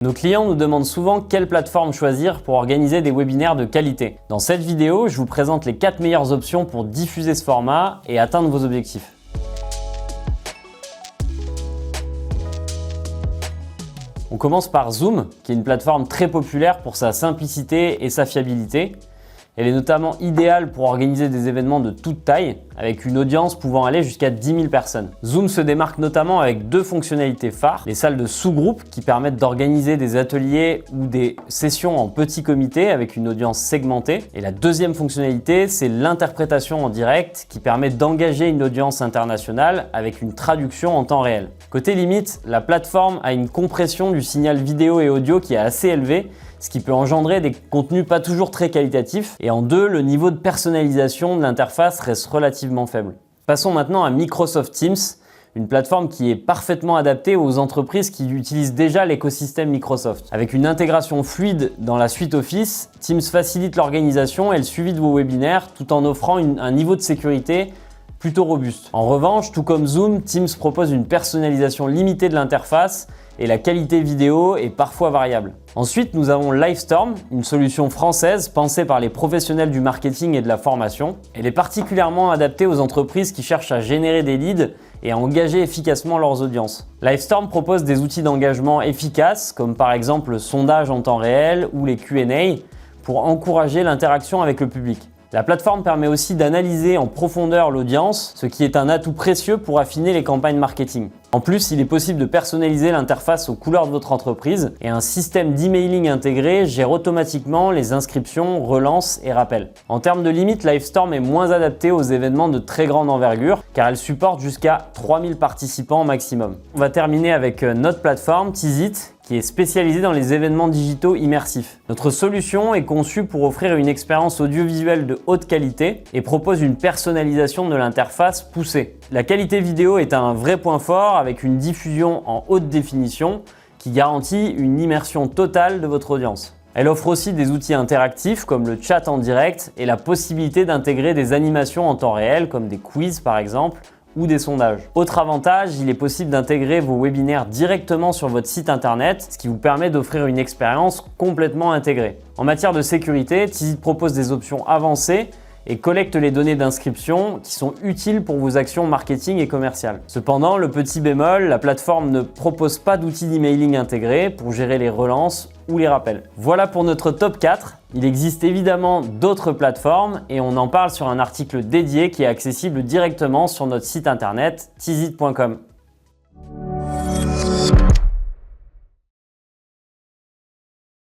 Nos clients nous demandent souvent quelle plateforme choisir pour organiser des webinaires de qualité. Dans cette vidéo, je vous présente les 4 meilleures options pour diffuser ce format et atteindre vos objectifs. On commence par Zoom, qui est une plateforme très populaire pour sa simplicité et sa fiabilité. Elle est notamment idéale pour organiser des événements de toute taille, avec une audience pouvant aller jusqu'à 10 000 personnes. Zoom se démarque notamment avec 2 fonctionnalités phares, les salles de sous-groupe qui permettent d'organiser des ateliers ou des sessions en petits comités avec une audience segmentée. Et la deuxième fonctionnalité, c'est l'interprétation en direct qui permet d'engager une audience internationale avec une traduction en temps réel. Côté limite, la plateforme a une compression du signal vidéo et audio qui est assez élevée, ce qui peut engendrer des contenus pas toujours très qualitatifs. Et en 2, le niveau de personnalisation de l'interface reste relativement faible. Passons maintenant à Microsoft Teams, une plateforme qui est parfaitement adaptée aux entreprises qui utilisent déjà l'écosystème Microsoft. Avec une intégration fluide dans la suite Office, Teams facilite l'organisation et le suivi de vos webinaires tout en offrant un niveau de sécurité plutôt robuste. En revanche, tout comme Zoom, Teams propose une personnalisation limitée de l'interface et la qualité vidéo est parfois variable. Ensuite, nous avons Livestorm, une solution française pensée par les professionnels du marketing et de la formation. Elle est particulièrement adaptée aux entreprises qui cherchent à générer des leads et à engager efficacement leurs audiences. Livestorm propose des outils d'engagement efficaces, comme par exemple le sondage en temps réel ou les Q&A, pour encourager l'interaction avec le public. La plateforme permet aussi d'analyser en profondeur l'audience, ce qui est un atout précieux pour affiner les campagnes marketing. En plus, il est possible de personnaliser l'interface aux couleurs de votre entreprise et un système d'emailing intégré gère automatiquement les inscriptions, relances et rappels. En termes de limite, Livestorm est moins adapté aux événements de très grande envergure car elle supporte jusqu'à 3000 participants maximum. On va terminer avec notre plateforme Teasit, qui est spécialisée dans les événements digitaux immersifs. Notre solution est conçue pour offrir une expérience audiovisuelle de haute qualité et propose une personnalisation de l'interface poussée. La qualité vidéo est un vrai point fort avec une diffusion en haute définition qui garantit une immersion totale de votre audience. Elle offre aussi des outils interactifs comme le chat en direct et la possibilité d'intégrer des animations en temps réel comme des quiz par exemple, ou des sondages. Autre avantage, il est possible d'intégrer vos webinaires directement sur votre site internet, ce qui vous permet d'offrir une expérience complètement intégrée. En matière de sécurité, Teasit propose des options avancées et collecte les données d'inscription qui sont utiles pour vos actions marketing et commerciales. Cependant, le petit bémol, la plateforme ne propose pas d'outils d'emailing intégrés pour gérer les relances ou les rappels. Voilà pour notre top 4. Il existe évidemment d'autres plateformes et on en parle sur un article dédié qui est accessible directement sur notre site internet teasit.com.